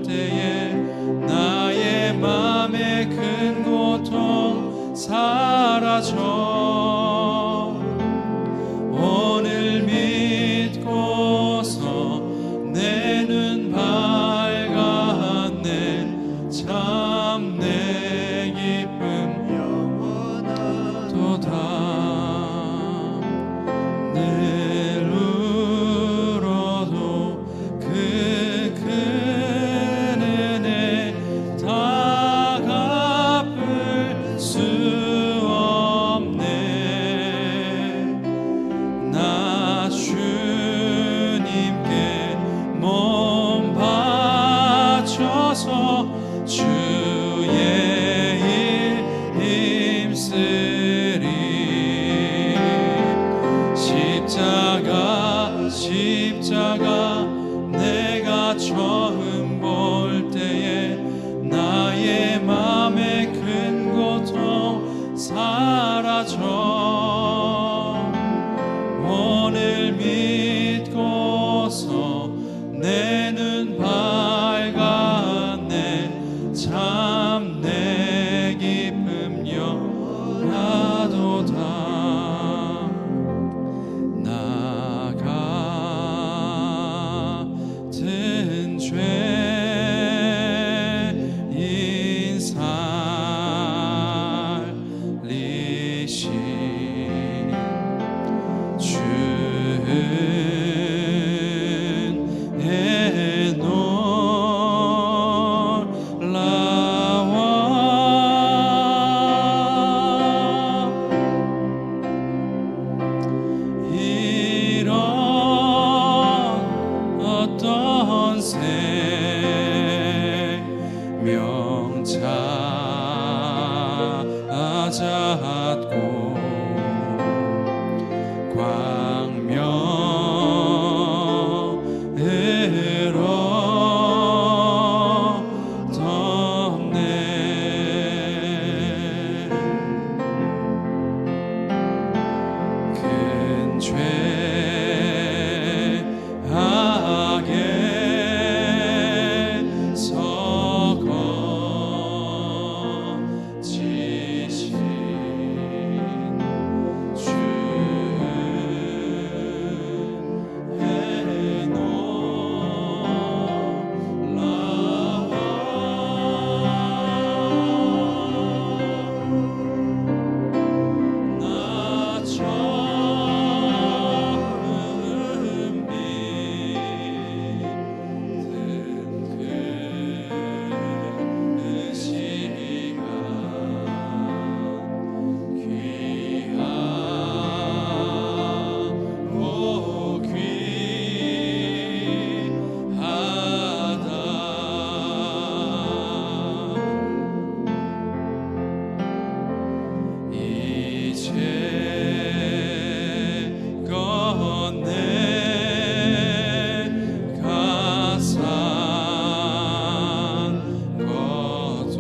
때에 나의 맘의 큰 고통 사라져. 오늘 믿고서 내 눈 밝았네. 참 내 기쁨 영원하도다. 늘 울어도 그 큰 은혜 다 갚을 수 없네. 나 주님께 몸 바쳐서 주의 일 힘쓰리. 십자가 내가 처음 볼 때에 나의 맘의 큰 고통 사라져. 오늘 믿고서 내 눈 밝았네. 참 내 기쁨 영원하도다. 나 같은 죄인 살리신 주의 놀라워. 이런 어떤 생명 찾았고 광명으로 덮네. 큰 죄악에서 거치신 주의 놀라워. 나 처음 믿은 그 시간 귀하고 귀하다. 이제껏 내가 산 것도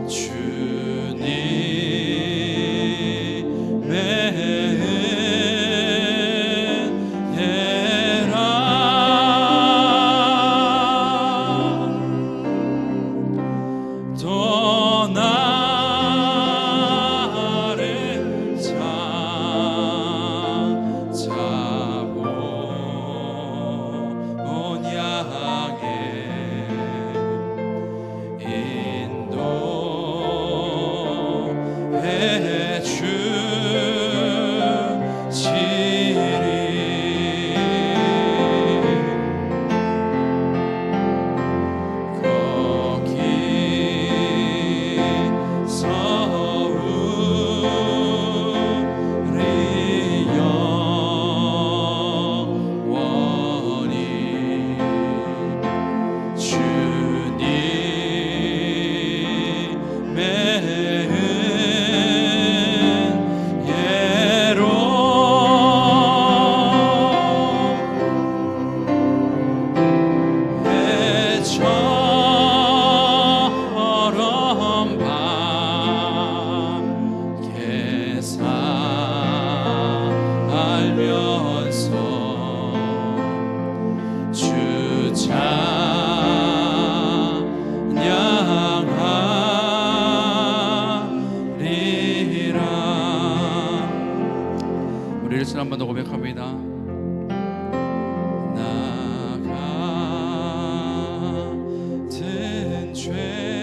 주님의 은혜라. 또 나를 찾아본 향해 인도해 주시리. 거기 한 번 더 고백합니다. 나 같은 죄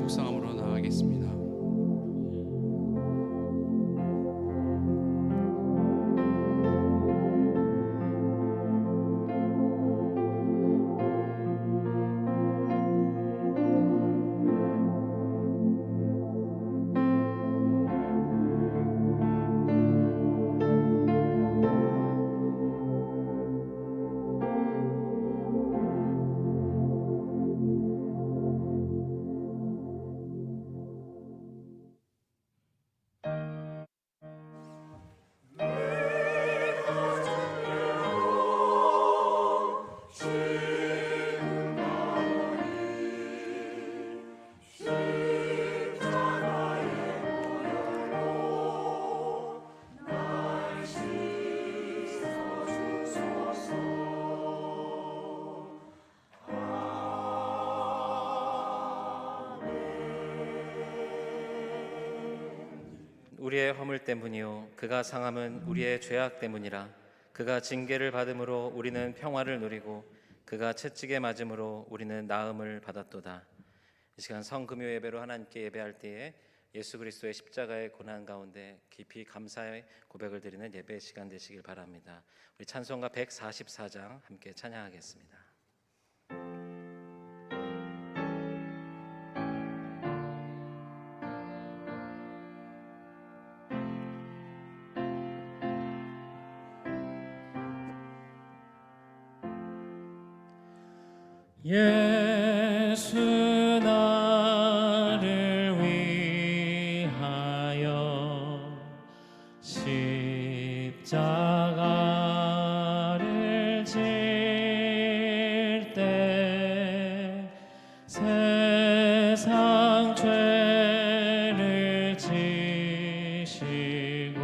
묵상함으로 나아가겠습니다. 우리의 허물 때문이요 그가 상함은 우리의 죄악 때문이라. 그가 징계를 받음으로 우리는 평화를 누리고 그가 채찍에 맞음으로 우리는 나음을 받았도다. 이 시간 성금요 예배로 하나님께 예배할 때에 예수 그리스도의 십자가의 고난 가운데 깊이 감사의 고백을 드리는 예배 시간 되시길 바랍니다. 우리 찬송가 144장 함께 찬양하겠습니다. 예수 나를 위하여 십자가를 질 때 세상 죄를 지시고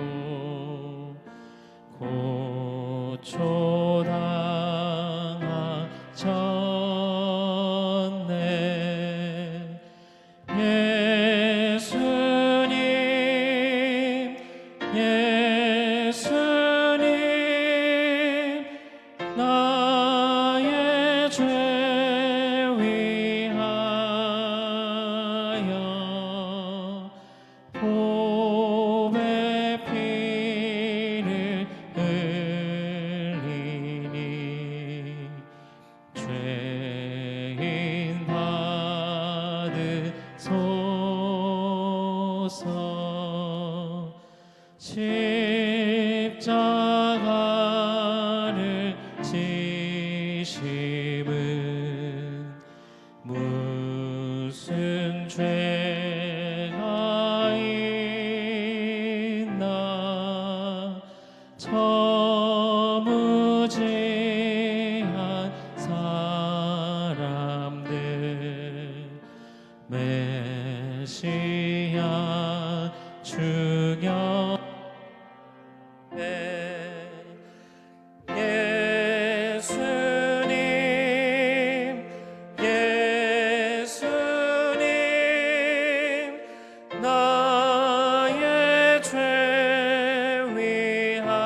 고초당하셨네. 예수님 나의 죄 위하여 보배 피를 흘리니 죄인 받으소서. 십자가를 지심은 무슨 죄가 있나. 저무지한 사람들 메시아 주여 예수님 나의 죄 위하여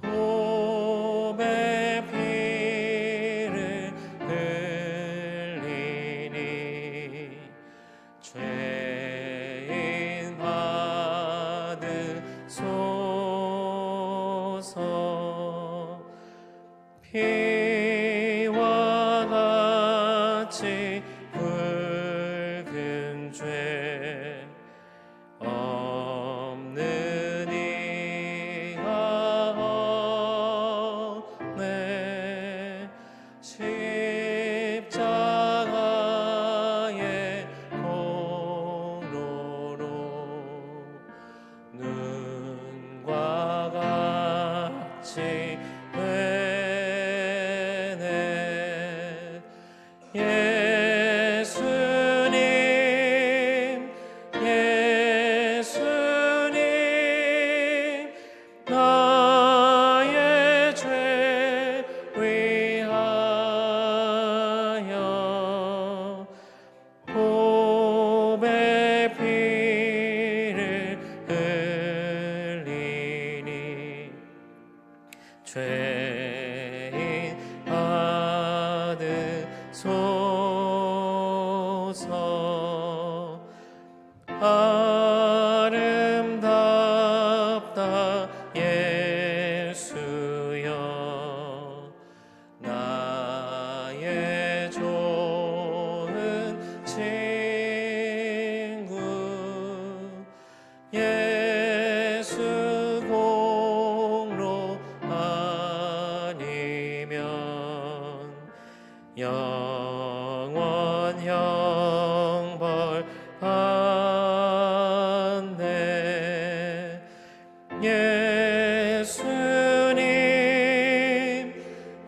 보배 피를 흘리니 죄인 받으소서. 피와 같이 되네. 예수님 예수님 나의 죄 위하여 보배 피를 흘리니 죄인 받으소서. 아름답다 예수여 나의 좋은 친구. 예수 공로 아니면 영원 형벌 받네. 예수님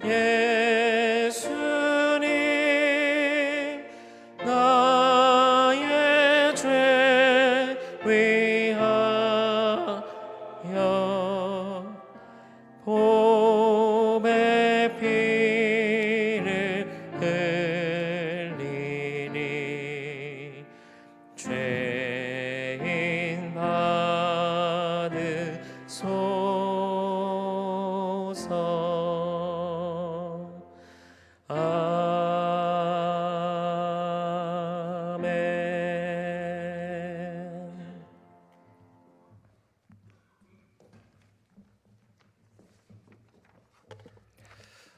예수님 나의 죄 위하여 보배 피를 흘리니 죄인 받으소서. 아멘.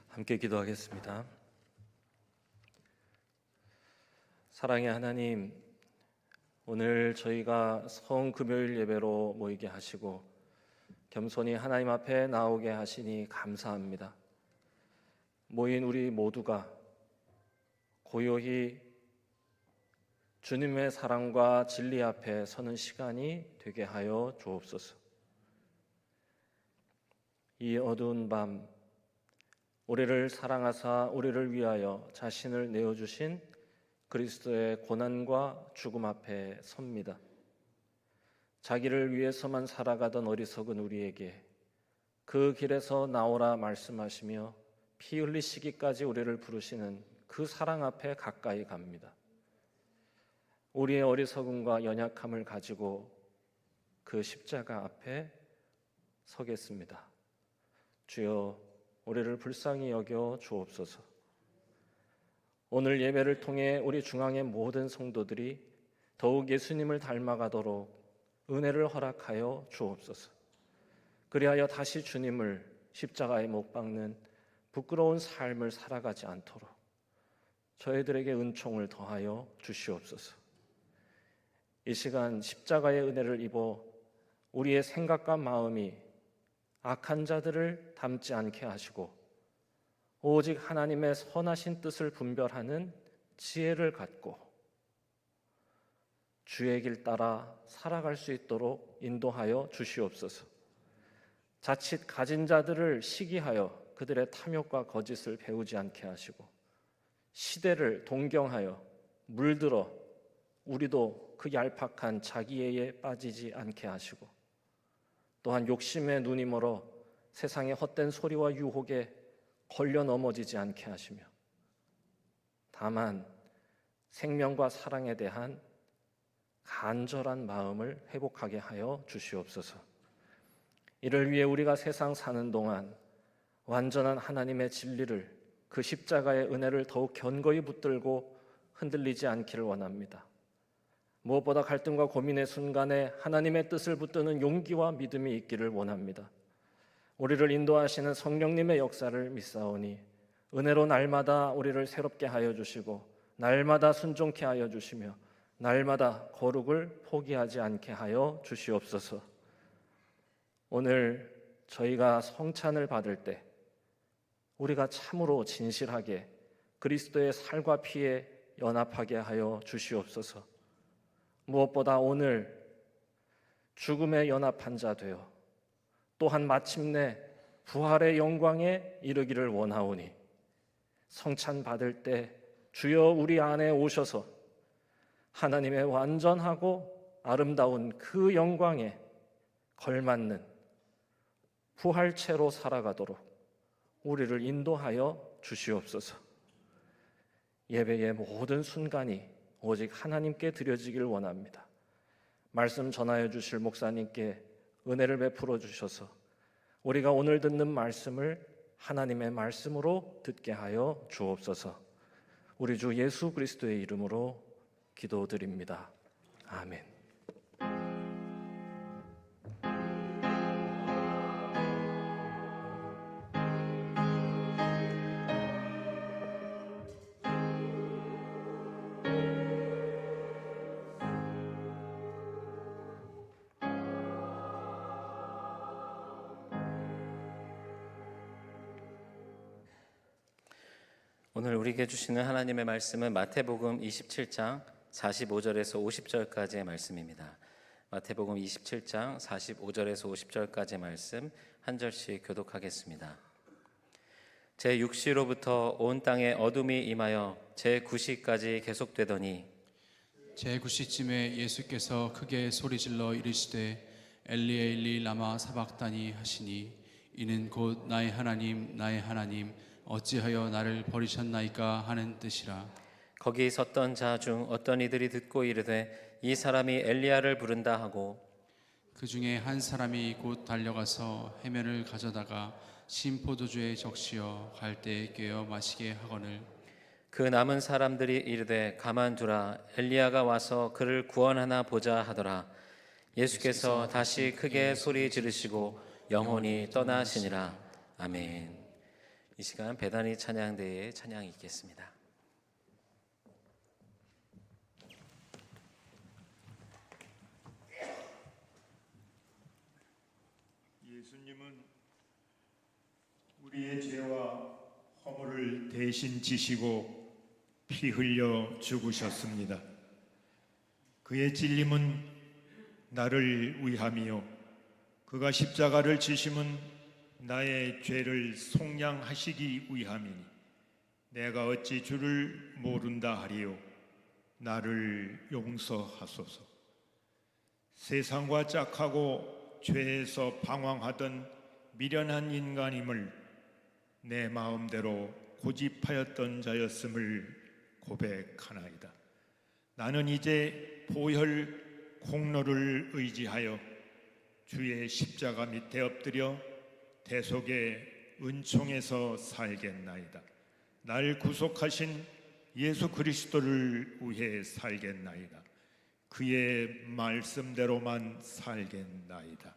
함께 기도하겠습니다. 사랑의 하나님, 오늘 저희가 성금요일 예배로 모이게 하시고 겸손히 하나님 앞에 나오게 하시니 감사합니다. 모인 우리 모두가 고요히 주님의 사랑과 진리 앞에 서는 시간이 되게 하여 주옵소서. 이 어두운 밤 우리를 사랑하사 우리를 위하여 자신을 내어주신 그리스도의 고난과 죽음 앞에 섭니다. 자기를 위해서만 살아가던 어리석은 우리에게 그 길에서 나오라 말씀하시며 피 흘리시기까지 우리를 부르시는 그 사랑 앞에 가까이 갑니다. 우리의 어리석음과 연약함을 가지고 그 십자가 앞에 서겠습니다. 주여, 우리를 불쌍히 여겨 주옵소서. 오늘 예배를 통해 우리 중앙의 모든 성도들이 더욱 예수님을 닮아가도록 은혜를 허락하여 주옵소서. 그리하여 다시 주님을 십자가에 못 박는 부끄러운 삶을 살아가지 않도록 저희들에게 은총을 더하여 주시옵소서. 이 시간 십자가의 은혜를 입어 우리의 생각과 마음이 악한 자들을 닮지 않게 하시고 오직 하나님의 선하신 뜻을 분별하는 지혜를 갖고 주의 길 따라 살아갈 수 있도록 인도하여 주시옵소서. 자칫 가진 자들을 시기하여 그들의 탐욕과 거짓을 배우지 않게 하시고 시대를 동경하여 물들어 우리도 그 얄팍한 자기애에 빠지지 않게 하시고 또한 욕심에 눈이 멀어 세상의 헛된 소리와 유혹에 걸려 넘어지지 않게 하시며 다만 생명과 사랑에 대한 간절한 마음을 회복하게 하여 주시옵소서. 이를 위해 우리가 세상 사는 동안 완전한 하나님의 진리를, 그 십자가의 은혜를 더욱 견고히 붙들고 흔들리지 않기를 원합니다. 무엇보다 갈등과 고민의 순간에 하나님의 뜻을 붙드는 용기와 믿음이 있기를 원합니다. 우리를 인도하시는 성령님의 역사를 믿사오니 은혜로 날마다 우리를 새롭게 하여 주시고 날마다 순종케 하여 주시며 날마다 거룩을 포기하지 않게 하여 주시옵소서. 오늘 저희가 성찬을 받을 때 우리가 참으로 진실하게 그리스도의 살과 피에 연합하게 하여 주시옵소서. 무엇보다 오늘 죽음에 연합한 자 되어 또한 마침내 부활의 영광에 이르기를 원하오니 성찬 받을 때 주여 우리 안에 오셔서 하나님의 완전하고 아름다운 그 영광에 걸맞는 부활체로 살아가도록 우리를 인도하여 주시옵소서. 예배의 모든 순간이 오직 하나님께 드려지길 원합니다. 말씀 전하여 주실 목사님께 은혜를 베풀어 주셔서 우리가 오늘 듣는 말씀을 하나님의 말씀으로 듣게 하여 주옵소서. 우리 주 예수 그리스도의 이름으로 기도드립니다. 아멘. 오늘 우리에게 주시는 하나님의 말씀은 마태복음 27장 45절에서 50절까지의 말씀입니다. 마태복음 27장 45절에서 50절까지의 말씀 한 절씩 교독하겠습니다. 제6시로부터 온 땅에 어둠이 임하여 제9시까지 계속되더니 제9시쯤에 예수께서 크게 소리질러 이르시되 엘리 엘리 라마 사박다니 하시니 이는 곧 나의 하나님 나의 하나님 어찌하여 나를 버리셨나이까 하는 뜻이라. 거기 섰던 자 중 어떤 이들이 듣고 이르되 이 사람이 엘리야를 부른다 하고 그 중에 한 사람이 곧 달려가서 해면을 가져다가 신포도주에 적시어 갈대에 꿰어 마시게 하거늘 그 남은 사람들이 이르되 가만두라 엘리야가 와서 그를 구원하나 보자 하더라. 예수께서 다시 크게 소리 지르시고 영혼이 떠나시니라. 아멘. 이 시간 베다니 찬양대의 찬양이 있겠습니다. 예수님은 우리의 죄와 허물을 대신 지시고 피 흘려 죽으셨습니다. 그의 찔림은 나를 위함이요 그가 십자가를 지심은 나의 죄를 속량하시기 위함이니 내가 어찌 주를 모른다 하리요 나를 용서하소서. 세상과 짝하고 죄에서 방황하던 미련한 인간임을 내 마음대로 고집하였던 자였음을 고백하나이다. 나는 이제 보혈 공로를 의지하여 주의 십자가 밑에 엎드려 대속의 은총에서 살겠나이다. 날 구속하신 예수 그리스도를 위해 살겠나이다. 그의 말씀대로만 살겠나이다.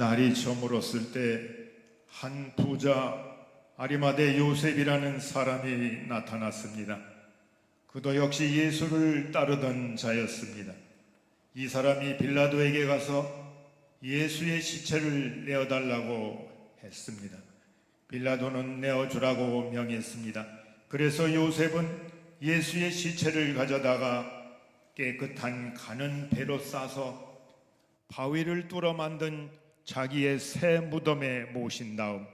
날이 저물었을 때 한 부자 아리마대 요셉이라는 사람이 나타났습니다. 그도 역시 예수를 따르던 자였습니다. 이 사람이 빌라도에게 가서 예수의 시체를 내어달라고 했습니다. 빌라도는 내어주라고 명했습니다. 그래서 요셉은 예수의 시체를 가져다가 깨끗한 가는 배로 싸서 바위를 뚫어 만든 자기의 새 무덤에 모신 다음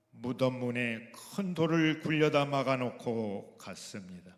무덤 문에 큰 돌을 굴려다 막아놓고 갔습니다.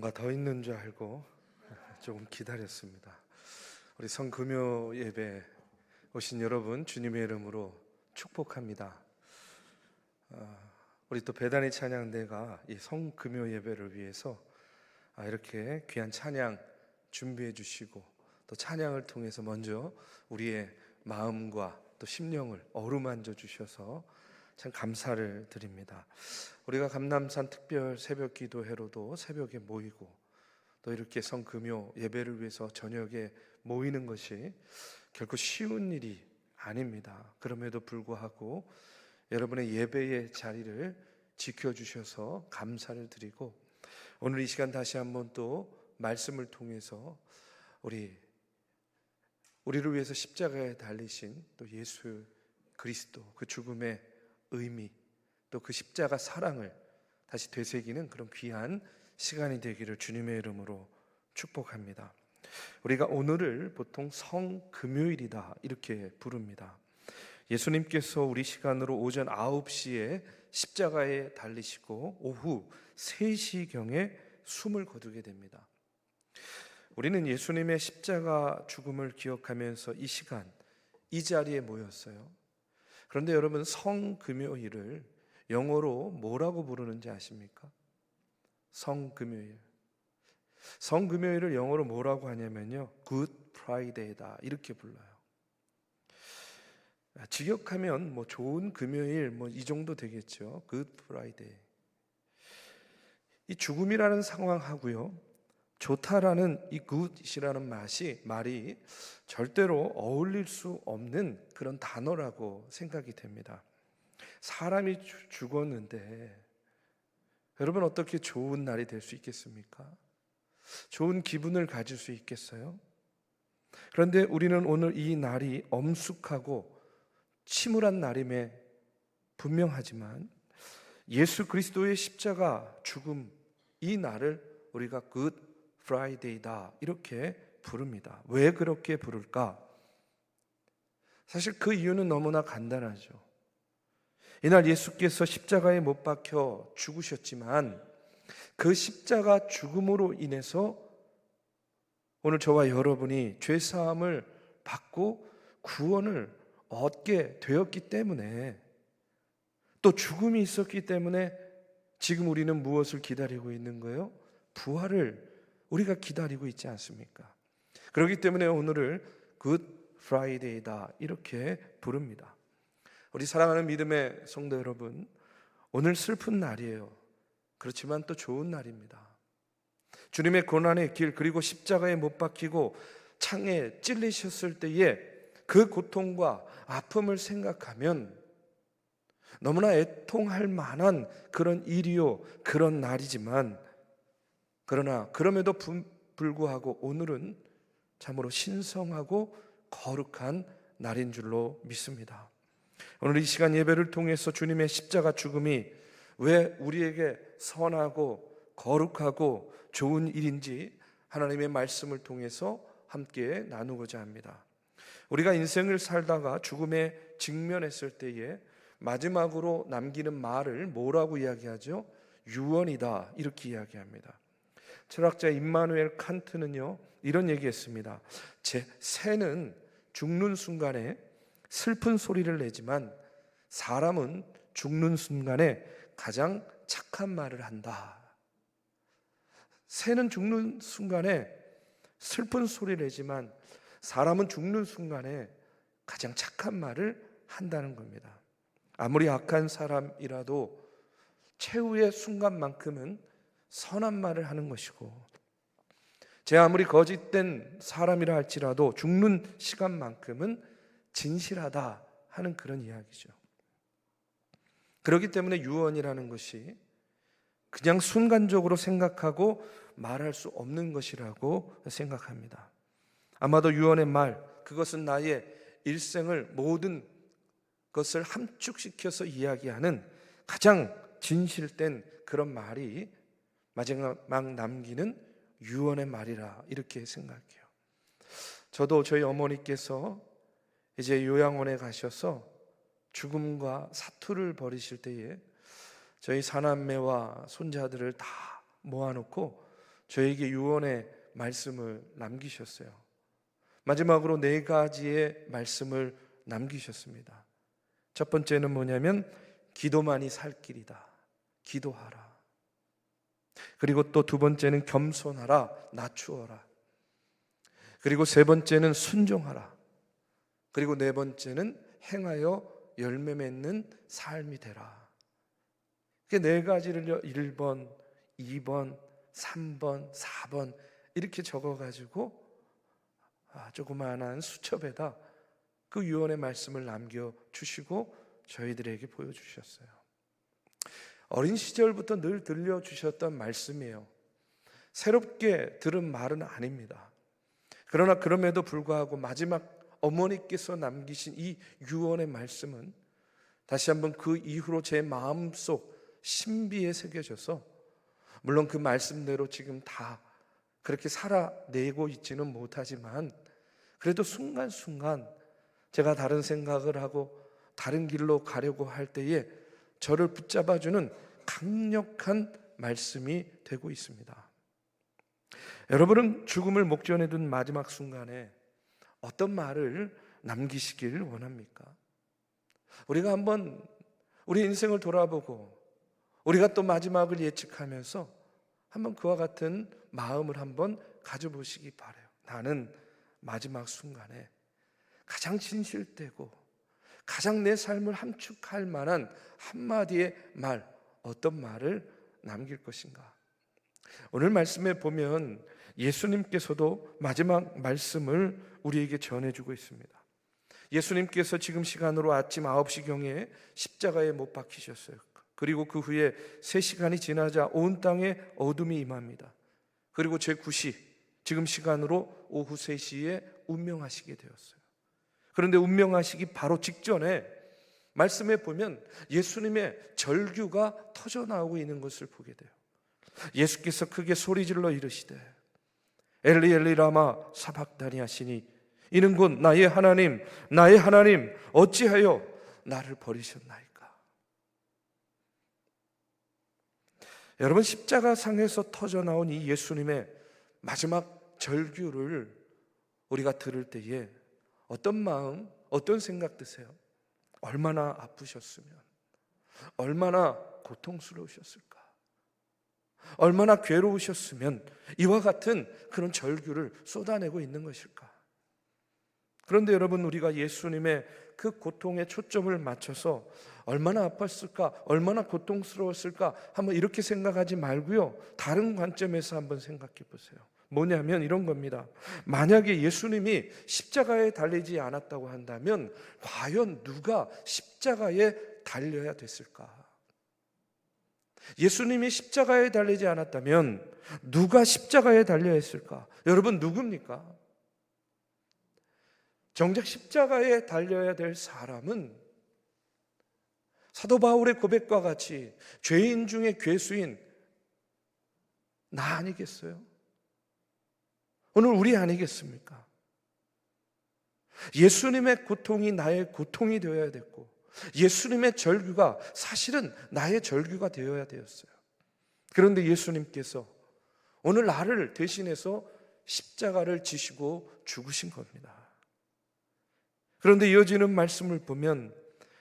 뭔가 더 있는 줄 알고 조금 기다렸습니다. 우리 성금요 예배 오신 여러분 주님의 이름으로 축복합니다. 우리 또 배단위 찬양대가 이 성금요 예배를 위해서 이렇게 귀한 찬양 준비해 주시고 또 찬양을 통해서 먼저 우리의 마음과 또 심령을 어루만져 주셔서 참 감사를 드립니다. 우리가 감남산 특별 새벽 기도회로도 새벽에 모이고 또 이렇게 성금요 예배를 위해서 저녁에 모이는 것이 결코 쉬운 일이 아닙니다. 그럼에도 불구하고 여러분의 예배의 자리를 지켜주셔서 감사를 드리고 오늘 이 시간 다시 한번 또 말씀을 통해서 우리를 위해서 십자가에 달리신 또 예수 그리스도 그 죽음의 의미 또 그 십자가 사랑을 다시 되새기는 그런 귀한 시간이 되기를 주님의 이름으로 축복합니다. 우리가 오늘을 보통 성금요일이다 이렇게 부릅니다. 예수님께서 우리 시간으로 오전 9시에 십자가에 달리시고 오후 3시경에 숨을 거두게 됩니다. 우리는 예수님의 십자가 죽음을 기억하면서 이 시간 이 자리에 모였어요. 그런데 여러분 성금요일을 영어로 뭐라고 부르는지 아십니까? 성금요일. 성금요일을 영어로 뭐라고 하냐면요, Good Friday다 이렇게 불러요. 직역하면 뭐 좋은 금요일 뭐 이 정도 되겠죠. Good Friday. 이 죽음이라는 상황하고요, 좋다라는 이 good이라는 말이 절대로 어울릴 수 없는 그런 단어라고 생각이 됩니다. 사람이 죽었는데 여러분 어떻게 좋은 날이 될 수 있겠습니까? 좋은 기분을 가질 수 있겠어요? 그런데 우리는 오늘 이 날이 엄숙하고 침울한 날임에 분명하지만 예수 그리스도의 십자가 죽음 이 날을 우리가 Good Friday다 이렇게 부릅니다. 왜 그렇게 부를까? 사실 그 이유는 너무나 간단하죠. 이날 예수께서 십자가에 못 박혀 죽으셨지만 그 십자가 죽음으로 인해서 오늘 저와 여러분이 죄사함을 받고 구원을 얻게 되었기 때문에 또 죽음이 있었기 때문에 지금 우리는 무엇을 기다리고 있는 거예요? 부활을 우리가 기다리고 있지 않습니까? 그렇기 때문에 오늘을 Good Friday다 이렇게 부릅니다. 우리 사랑하는 믿음의 성도 여러분, 오늘 슬픈 날이에요. 그렇지만 또 좋은 날입니다. 주님의 고난의 길, 그리고 십자가에 못 박히고 창에 찔리셨을 때에 그 고통과 아픔을 생각하면 너무나 애통할 만한 그런 일이요, 그런 날이지만, 그러나 그럼에도 불구하고 오늘은 참으로 신성하고 거룩한 날인 줄로 믿습니다. 오늘 이 시간 예배를 통해서 주님의 십자가 죽음이 왜 우리에게 선하고 거룩하고 좋은 일인지 하나님의 말씀을 통해서 함께 나누고자 합니다. 우리가 인생을 살다가 죽음에 직면했을 때에 마지막으로 남기는 말을 뭐라고 이야기하죠? 유언이다, 이렇게 이야기합니다. 철학자 임마누엘 칸트는요, 이런 얘기했습니다. 새는 죽는 순간에 슬픈 소리를 내지만 사람은 죽는 순간에 가장 착한 말을 한다. 새는 죽는 순간에 슬픈 소리를 내지만 사람은 죽는 순간에 가장 착한 말을 한다는 겁니다. 아무리 악한 사람이라도 최후의 순간만큼은 선한 말을 하는 것이고, 제 아무리 거짓된 사람이라 할지라도 죽는 시간만큼은 진실하다 하는 그런 이야기죠. 그렇기 때문에 유언이라는 것이 그냥 순간적으로 생각하고 말할 수 없는 것이라고 생각합니다. 아마도 유언의 말, 그것은 나의 일생을 모든 것을 함축시켜서 이야기하는 가장 진실된 그런 말이 마지막 남기는 유언의 말이라, 이렇게 생각해요. 저도 저희 어머니께서 이제 요양원에 가셔서 죽음과 사투를 벌이실 때에 저희 사남매와 손자들을 다 모아놓고 저에게 유언의 말씀을 남기셨어요. 마지막으로 4가지의 말씀을 남기셨습니다. 첫 번째는 뭐냐면 기도만이 살 길이다. 기도하라. 그리고 또 2번째는 겸손하라. 낮추어라. 그리고 3번째는 순종하라. 그리고 4번째는 행하여 열매 맺는 삶이 되라. 그 4가지를 1번, 2번, 3번, 4번 이렇게 적어가지고 조그마한 수첩에다 그 유언의 말씀을 남겨주시고 저희들에게 보여주셨어요. 어린 시절부터 늘 들려주셨던 말씀이에요. 새롭게 들은 말은 아닙니다. 그러나 그럼에도 불구하고 마지막 어머니께서 남기신 이 유언의 말씀은 다시 한번 그 이후로 제 마음속 신비에 새겨져서, 물론 그 말씀대로 지금 다 그렇게 살아내고 있지는 못하지만 그래도 순간순간 제가 다른 생각을 하고 다른 길로 가려고 할 때에 저를 붙잡아주는 강력한 말씀이 되고 있습니다. 여러분은 죽음을 목전에 둔 마지막 순간에 어떤 말을 남기시길 원합니까? 우리가 한번 우리 인생을 돌아보고 우리가 또 마지막을 예측하면서 한번 그와 같은 마음을 한번 가져보시기 바라요. 나는 마지막 순간에 가장 진실되고 가장 내 삶을 함축할 만한 한마디의 말, 어떤 말을 남길 것인가? 오늘 말씀에 보면 예수님께서도 마지막 말씀을 우리에게 전해주고 있습니다. 예수님께서 지금 시간으로 아침 9시경에 십자가에 못 박히셨어요. 그리고 그 후에 3시간이 지나자 온 땅에 어둠이 임합니다. 그리고 제9시, 지금 시간으로 오후 3시에 운명하시게 되었어요. 그런데 운명하시기 바로 직전에 말씀에 보면 예수님의 절규가 터져나오고 있는 것을 보게 돼요. 예수께서 크게 소리질러 이르시되 엘리 엘리 라마 사박다니 하시니 이는 곧 나의 하나님 나의 하나님 어찌하여 나를 버리셨나이까. 여러분, 십자가상에서 터져나온 이 예수님의 마지막 절규를 우리가 들을 때에 어떤 마음, 어떤 생각 드세요? 얼마나 아프셨으면, 얼마나 고통스러우셨을까, 얼마나 괴로우셨으면 이와 같은 그런 절규를 쏟아내고 있는 것일까. 그런데 여러분, 우리가 예수님의 그 고통에 초점을 맞춰서 얼마나 아팠을까, 얼마나 고통스러웠을까 한번 이렇게 생각하지 말고요, 다른 관점에서 한번 생각해 보세요. 뭐냐면 이런 겁니다. 만약에 예수님이 십자가에 달리지 않았다고 한다면 과연 누가 십자가에 달려야 됐을까? 예수님이 십자가에 달리지 않았다면 누가 십자가에 달려야 했을까? 여러분, 누굽니까? 정작 십자가에 달려야 될 사람은 사도 바울의 고백과 같이 죄인 중에 괴수인 나 아니겠어요? 오늘 우리 아니겠습니까? 예수님의 고통이 나의 고통이 되어야 됐고, 예수님의 절규가 사실은 나의 절규가 되어야 되었어요. 그런데 예수님께서 오늘 나를 대신해서 십자가를 지시고 죽으신 겁니다. 그런데 이어지는 말씀을 보면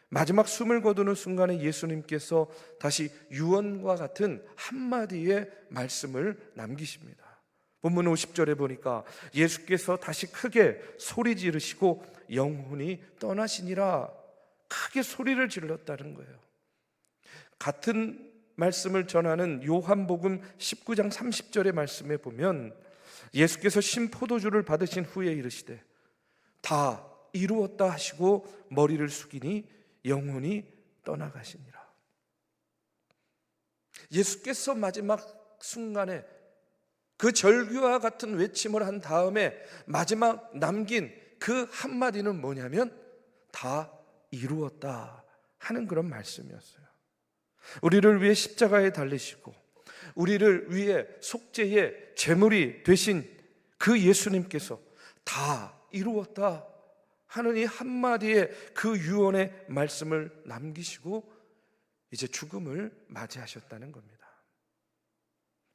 마지막 숨을 거두는 순간에 예수님께서 다시 유언과 같은 한마디의 말씀을 남기십니다. 본문 50절에 보니까 예수께서 다시 크게 소리 지르시고 영혼이 떠나시니라, 크게 소리를 질렀다는 거예요. 같은 말씀을 전하는 요한복음 19장 30절의 말씀에 보면 예수께서 신포도주를 받으신 후에 이르시되 다 이루었다 하시고 머리를 숙이니 영혼이 떠나가시니라. 예수께서 마지막 순간에 그 절규와 같은 외침을 한 다음에 마지막 남긴 그 한마디는 뭐냐면 다 이루었다 하는 그런 말씀이었어요. 우리를 위해 십자가에 달리시고 우리를 위해 속죄의 제물이 되신 그 예수님께서 다 이루었다 하는 이 한마디의 그 유언의 말씀을 남기시고 이제 죽음을 맞이하셨다는 겁니다.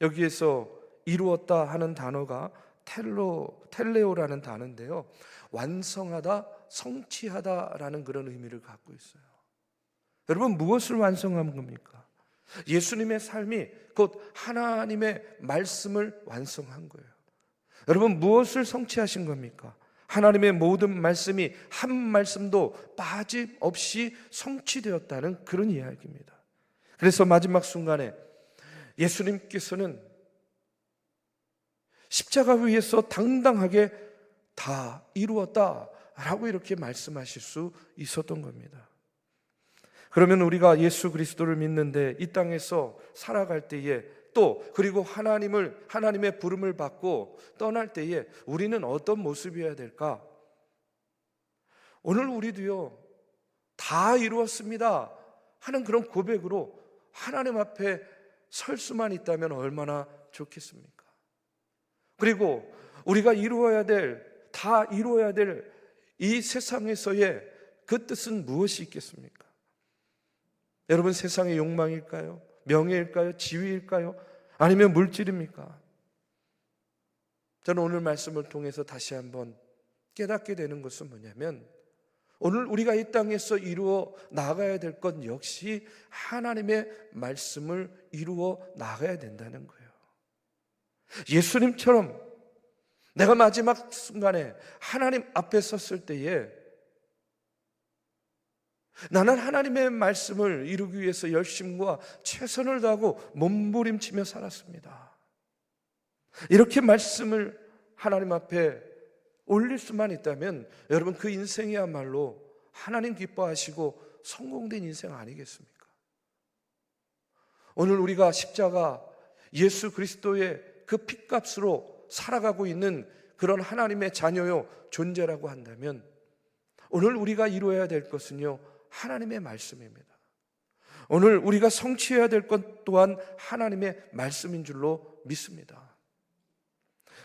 여기에서 이루었다 하는 단어가 텔레오라는 단어인데요, 완성하다, 성취하다라는 그런 의미를 갖고 있어요. 여러분, 무엇을 완성한 겁니까? 예수님의 삶이 곧 하나님의 말씀을 완성한 거예요. 여러분, 무엇을 성취하신 겁니까? 하나님의 모든 말씀이 한 말씀도 빠짐없이 성취되었다는 그런 이야기입니다. 그래서 마지막 순간에 예수님께서는 십자가 위에서 당당하게 다 이루었다라고 이렇게 말씀하실 수 있었던 겁니다. 그러면 우리가 예수 그리스도를 믿는데 이 땅에서 살아갈 때에 또 그리고 하나님의 부름을 받고 떠날 때에 우리는 어떤 모습이어야 될까? 오늘 우리도요, 다 이루었습니다 하는 그런 고백으로 하나님 앞에 설 수만 있다면 얼마나 좋겠습니까? 그리고 우리가 다 이루어야 될 이 세상에서의 그 뜻은 무엇이 있겠습니까? 여러분, 세상의 욕망일까요? 명예일까요? 지위일까요? 아니면 물질입니까? 저는 오늘 말씀을 통해서 다시 한번 깨닫게 되는 것은 뭐냐면, 오늘 우리가 이 땅에서 이루어 나가야 될 것 역시 하나님의 말씀을 이루어 나가야 된다는 거예요. 예수님처럼 내가 마지막 순간에 하나님 앞에 섰을 때에 나는 하나님의 말씀을 이루기 위해서 열심과 최선을 다하고 몸부림치며 살았습니다. 이렇게 말씀을 하나님 앞에 올릴 수만 있다면 여러분, 그 인생이야말로 하나님 기뻐하시고 성공된 인생 아니겠습니까? 오늘 우리가 십자가 예수 그리스도의 그 핏값으로 살아가고 있는 그런 하나님의 자녀요 존재라고 한다면 오늘 우리가 이루어야 될 것은요, 하나님의 말씀입니다. 오늘 우리가 성취해야 될 것 또한 하나님의 말씀인 줄로 믿습니다.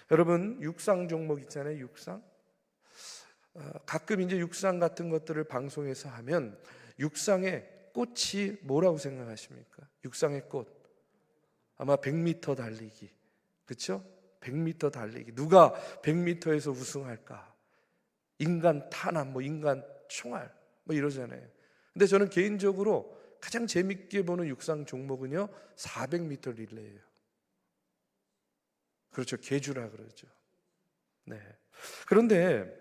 여러분, 육상 종목 있잖아요. 육상. 가끔 이제 육상 같은 것들을 방송에서 하면 육상의 꽃이 뭐라고 생각하십니까? 육상의 꽃. 아마 100m 달리기. 그렇죠? 100m 달리기. 누가 100m에서 우승할까? 인간 탄환, 인간 총알, 이러잖아요. 근데 저는 개인적으로 가장 재밌게 보는 육상 종목은요, 400m 릴레이예요. 그렇죠. 계주라 그러죠. 네. 그런데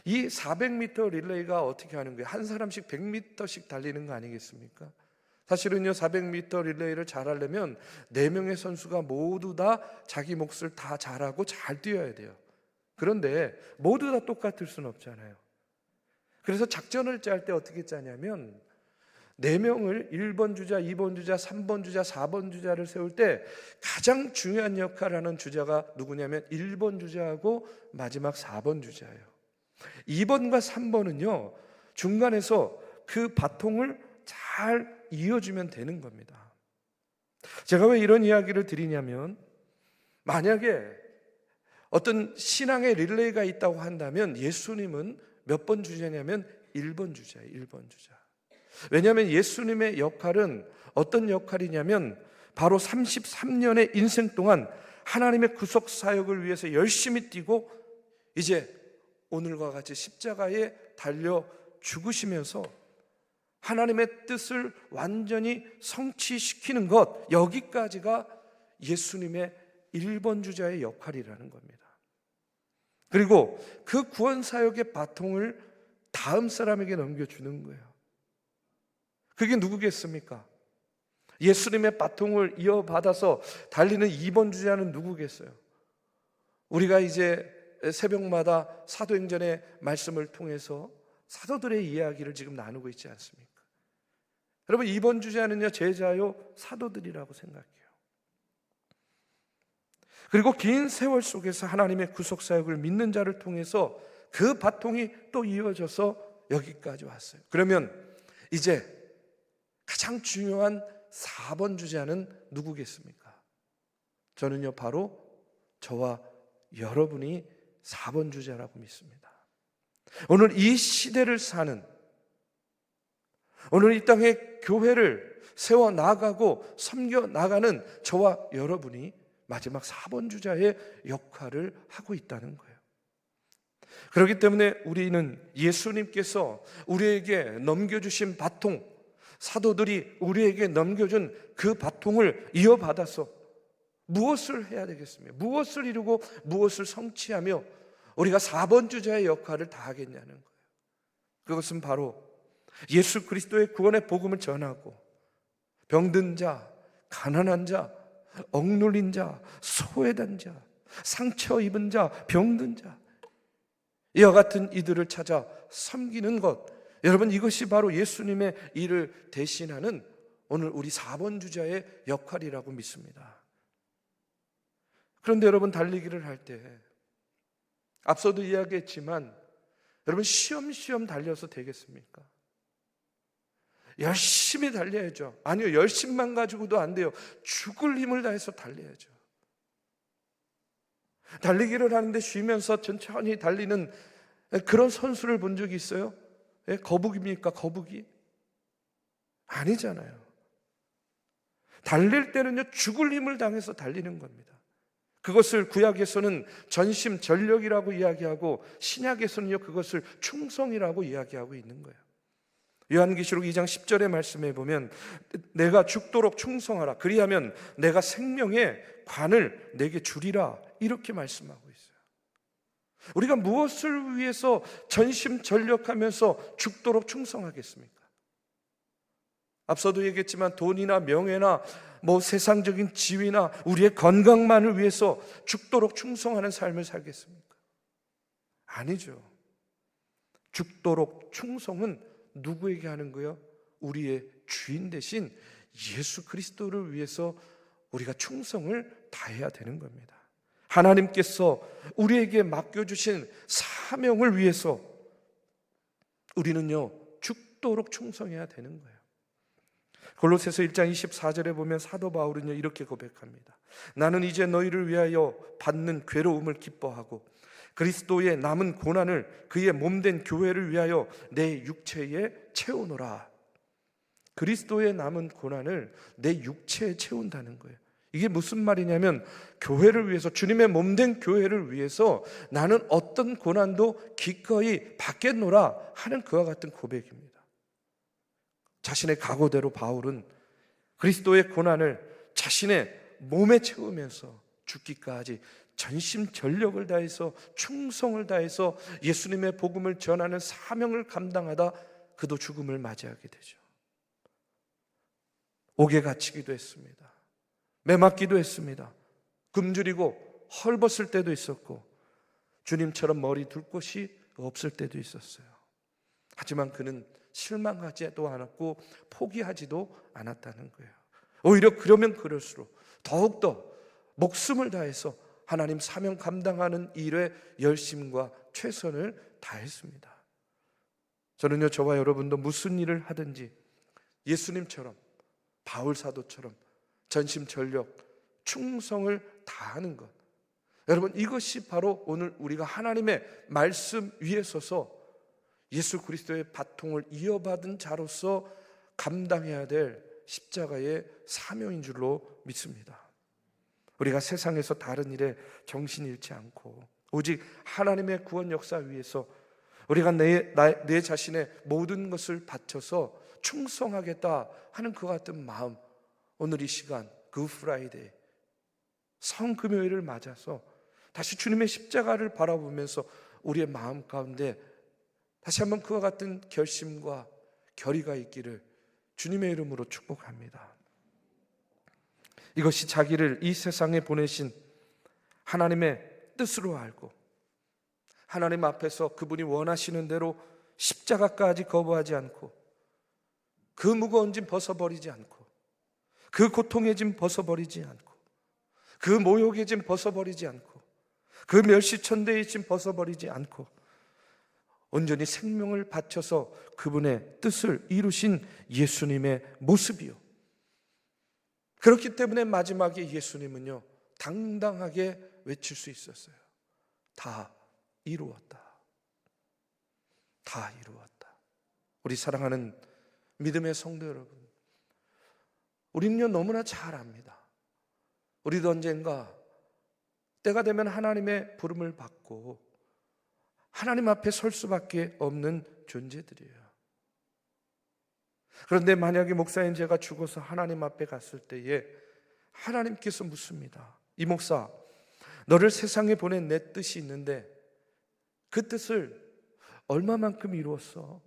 이 400m 릴레이가 어떻게 하는 거예요? 한 사람씩 100m씩 달리는 거 아니겠습니까? 사실은요, 400m 릴레이를 잘하려면 4명의 선수가 모두 다 자기 몫을 다 잘하고 잘 뛰어야 돼요. 그런데 모두 다 똑같을 수는 없잖아요. 그래서 작전을 짤 때 어떻게 짜냐면 4명을 1번 주자, 2번 주자, 3번 주자, 4번 주자를 세울 때 가장 중요한 역할을 하는 주자가 누구냐면 1번 주자하고 마지막 4번 주자예요. 2번과 3번은요, 중간에서 그 바통을 잘 이어주면 되는 겁니다. 제가 왜 이런 이야기를 드리냐면, 만약에 어떤 신앙의 릴레이가 있다고 한다면 예수님은 몇 번 주자냐면 1번 주자예요. 1번 주자. 왜냐하면 예수님의 역할은 어떤 역할이냐면 바로 33년의 인생 동안 하나님의 구속 사역을 위해서 열심히 뛰고 이제 오늘과 같이 십자가에 달려 죽으시면서 하나님의 뜻을 완전히 성취시키는 것, 여기까지가 예수님의 1번 주자의 역할이라는 겁니다. 그리고 그 구원 사역의 바통을 다음 사람에게 넘겨주는 거예요. 그게 누구겠습니까? 예수님의 바통을 이어받아서 달리는 2번 주자는 누구겠어요? 우리가 이제 새벽마다 사도행전의 말씀을 통해서 사도들의 이야기를 지금 나누고 있지 않습니까? 여러분, 2번 주자는요, 제자요 사도들이라고 생각해요. 그리고 긴 세월 속에서 하나님의 구속 사역을 믿는 자를 통해서 그 바통이 또 이어져서 여기까지 왔어요. 그러면 이제 가장 중요한 4번 주자는 누구겠습니까? 저는요, 바로 저와 여러분이 4번 주자라고 믿습니다. 오늘 이 시대를 사는, 오늘 이 땅에 교회를 세워 나가고 섬겨 나가는 저와 여러분이 마지막 4번 주자의 역할을 하고 있다는 거예요. 그렇기 때문에 우리는 예수님께서 우리에게 넘겨주신 바통, 사도들이 우리에게 넘겨준 그 바통을 이어받아서 무엇을 해야 되겠습니까? 무엇을 이루고 무엇을 성취하며 우리가 4번 주자의 역할을 다하겠냐는 거예요. 그것은 바로 예수 그리스도의 구원의 복음을 전하고 병든 자, 가난한 자, 억눌린 자, 소외된 자, 상처 입은 자, 병든 자, 이와 같은 이들을 찾아 섬기는 것, 여러분, 이것이 바로 예수님의 일을 대신하는 오늘 우리 4번 주자의 역할이라고 믿습니다. 그런데 여러분, 달리기를 할 때 앞서도 이야기했지만 여러분, 쉬엄쉬엄 달려서 되겠습니까? 열심히 달려야죠. 아니요, 열심만 가지고도 안 돼요. 죽을 힘을 다해서 달려야죠. 달리기를 하는데 쉬면서 천천히 달리는 그런 선수를 본 적이 있어요? 거북입니까? 거북이? 아니잖아요. 달릴 때는요, 죽을 힘을 당해서 달리는 겁니다. 그것을 구약에서는 전심전력이라고 이야기하고 신약에서는요, 그것을 충성이라고 이야기하고 있는 거예요. 요한계시록 2장 10절의 말씀에 보면 내가 죽도록 충성하라, 그리하면 내가 생명의 관을 내게 주리라, 이렇게 말씀하고 있어요. 우리가 무엇을 위해서 전심전력하면서 죽도록 충성하겠습니까? 앞서도 얘기했지만 돈이나 명예나 세상적인 지위나 우리의 건강만을 위해서 죽도록 충성하는 삶을 살겠습니까? 아니죠. 죽도록 충성은 누구에게 하는 거예요? 우리의 주인 대신 예수 그리스도를 위해서 우리가 충성을 다해야 되는 겁니다. 하나님께서 우리에게 맡겨주신 사명을 위해서 우리는요, 죽도록 충성해야 되는 거예요. 골로새서 1장 24절에 보면 사도 바울은요, 이렇게 고백합니다. 나는 이제 너희를 위하여 받는 괴로움을 기뻐하고 그리스도의 남은 고난을 그의 몸된 교회를 위하여 내 육체에 채우노라. 그리스도의 남은 고난을 내 육체에 채운다는 거예요. 이게 무슨 말이냐면 교회를 위해서, 주님의 몸된 교회를 위해서 나는 어떤 고난도 기꺼이 받겠노라 하는 그와 같은 고백입니다. 자신의 각오대로 바울은 그리스도의 고난을 자신의 몸에 채우면서 죽기까지 전심전력을 다해서 충성을 다해서 예수님의 복음을 전하는 사명을 감당하다 그도 죽음을 맞이하게 되죠. 옥에 갇히기도 했습니다. 매맞기도 했습니다. 굶주리고 헐벗을 때도 있었고 주님처럼 머리 둘 곳이 없을 때도 있었어요. 하지만 그는 실망하지도 않았고 포기하지도 않았다는 거예요. 오히려 그러면 그럴수록 더욱더 목숨을 다해서 하나님 사명 감당하는 일에 열심과 최선을 다했습니다. 저는요, 저와 여러분도 무슨 일을 하든지 예수님처럼, 바울 사도처럼 전심전력 충성을 다하는 것, 여러분, 이것이 바로 오늘 우리가 하나님의 말씀 위에 서서 예수 그리스도의 바통을 이어받은 자로서 감당해야 될 십자가의 사명인 줄로 믿습니다. 우리가 세상에서 다른 일에 정신 잃지 않고 오직 하나님의 구원 역사 위에서 우리가 내 자신의 모든 것을 바쳐서 충성하겠다 하는 그 같은 마음, 오늘 이 시간 굿 프라이데이 성금요일을 맞아서 다시 주님의 십자가를 바라보면서 우리의 마음 가운데 다시 한번 그와 같은 결심과 결의가 있기를 주님의 이름으로 축복합니다. 이것이 자기를 이 세상에 보내신 하나님의 뜻으로 알고 하나님 앞에서 그분이 원하시는 대로 십자가까지 거부하지 않고 그 무거운 짐 벗어버리지 않고 그 고통의 짐 벗어버리지 않고 그 모욕의 짐 벗어버리지 않고 그 멸시천대의 짐 벗어버리지 않고 온전히 생명을 바쳐서 그분의 뜻을 이루신 예수님의 모습이요, 그렇기 때문에 마지막에 예수님은요 당당하게 외칠 수 있었어요. 다 이루었다. 다 이루었다. 우리 사랑하는 믿음의 성도 여러분, 우리는요 너무나 잘 압니다. 우리도 언젠가 때가 되면 하나님의 부름을 받고 하나님 앞에 설 수밖에 없는 존재들이에요. 그런데 만약에 목사인 제가 죽어서 하나님 앞에 갔을 때에 하나님께서 묻습니다. 이 목사, 너를 세상에 보낸 내 뜻이 있는데 그 뜻을 얼마만큼 이루었어?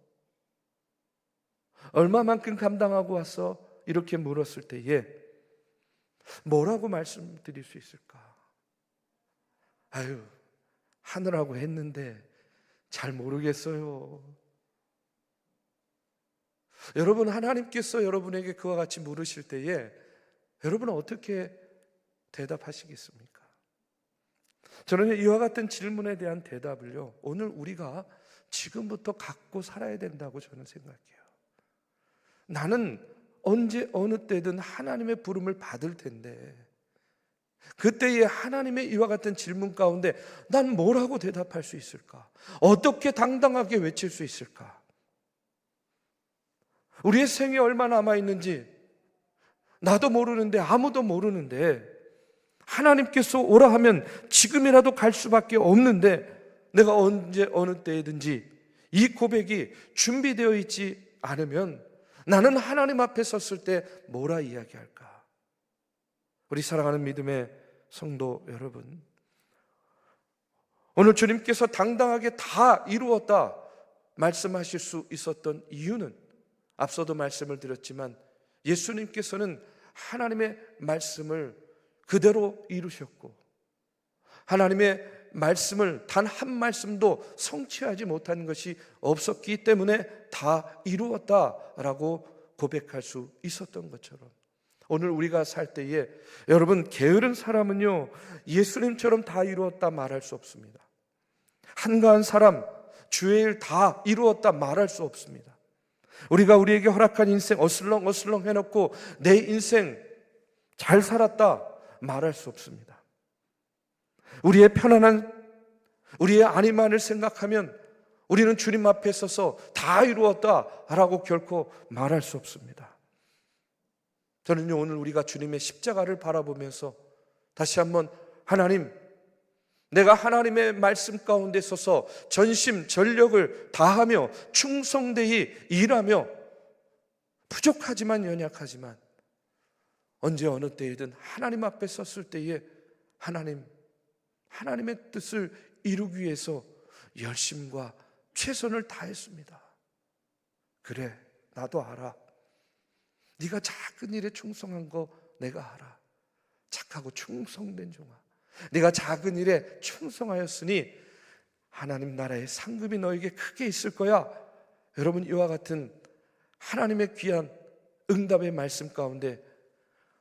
얼마만큼 감당하고 왔어? 이렇게 물었을 때에 뭐라고 말씀드릴 수 있을까? 아유, 하느라고 했는데 잘 모르겠어요. 여러분, 하나님께서 여러분에게 그와 같이 물으실 때에 여러분은 어떻게 대답하시겠습니까? 저는 이와 같은 질문에 대한 대답을요 오늘 우리가 지금부터 갖고 살아야 된다고 저는 생각해요. 나는 언제 어느 때든 하나님의 부름을 받을 텐데 그때에 하나님의 이와 같은 질문 가운데 난 뭐라고 대답할 수 있을까? 어떻게 당당하게 외칠 수 있을까? 우리의 생이 얼마 남아있는지 나도 모르는데 아무도 모르는데 하나님께서 오라 하면 지금이라도 갈 수밖에 없는데 내가 언제 어느 때든지 이 고백이 준비되어 있지 않으면 나는 하나님 앞에 섰을 때 뭐라 이야기할까? 우리 사랑하는 믿음의 성도 여러분, 오늘 주님께서 당당하게 다 이루었다 말씀하실 수 있었던 이유는 앞서도 말씀을 드렸지만 예수님께서는 하나님의 말씀을 그대로 이루셨고 하나님의 말씀을 단 한 말씀도 성취하지 못한 것이 없었기 때문에 다 이루었다라고 고백할 수 있었던 것처럼 오늘 우리가 살 때에 여러분, 게으른 사람은요 예수님처럼 다 이루었다 말할 수 없습니다. 한가한 사람, 주의 일 다 이루었다 말할 수 없습니다. 우리가 우리에게 허락한 인생 어슬렁어슬렁 해놓고 내 인생 잘 살았다 말할 수 없습니다. 우리의 편안한 우리의 안위만을 생각하면 우리는 주님 앞에 서서 다 이루었다라고 결코 말할 수 없습니다. 저는요 오늘 우리가 주님의 십자가를 바라보면서 다시 한번 하나님, 내가 하나님의 말씀 가운데 서서 전심 전력을 다하며 충성되이 일하며 부족하지만 연약하지만 언제 어느 때이든 하나님 앞에 섰을 때에 하나님, 하나님의 뜻을 이루기 위해서 열심과 최선을 다했습니다. 그래, 나도 알아. 네가 작은 일에 충성한 거 내가 알아. 착하고 충성된 종아, 네가 작은 일에 충성하였으니 하나님 나라의 상급이 너에게 크게 있을 거야. 여러분, 이와 같은 하나님의 귀한 응답의 말씀 가운데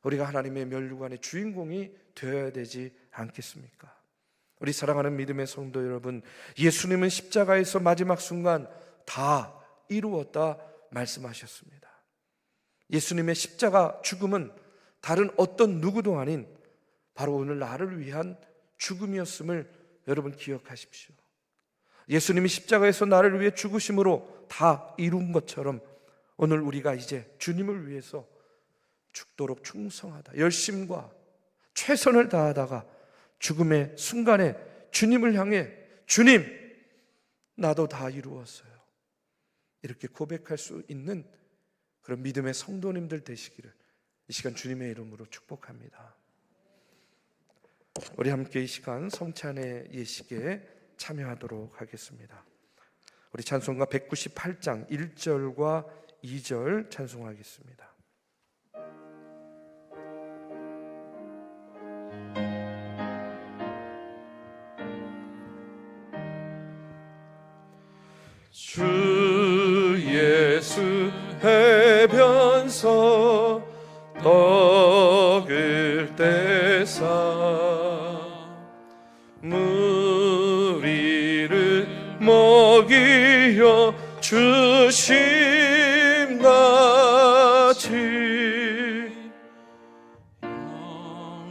우리가 하나님의 면류관의 주인공이 되어야 되지 않겠습니까? 우리 사랑하는 믿음의 성도 여러분, 예수님은 십자가에서 마지막 순간 다 이루었다 말씀하셨습니다. 예수님의 십자가 죽음은 다른 어떤 누구도 아닌 바로 오늘 나를 위한 죽음이었음을 여러분 기억하십시오. 예수님이 십자가에서 나를 위해 죽으심으로 다 이룬 것처럼 오늘 우리가 이제 주님을 위해서 죽도록 충성하다, 열심과 최선을 다하다가 죽음의 순간에 주님을 향해 주님, 나도 다 이루었어요, 이렇게 고백할 수 있는 그런 믿음의 성도님들 되시기를 이 시간 주님의 이름으로 축복합니다. 우리 함께 이 시간 성찬의 예식에 참여하도록 하겠습니다. 우리 찬송가 198장 1절과 2절 찬송하겠습니다. 주 예수 해변서 떡을 떼사 무리를 먹이어 주심같이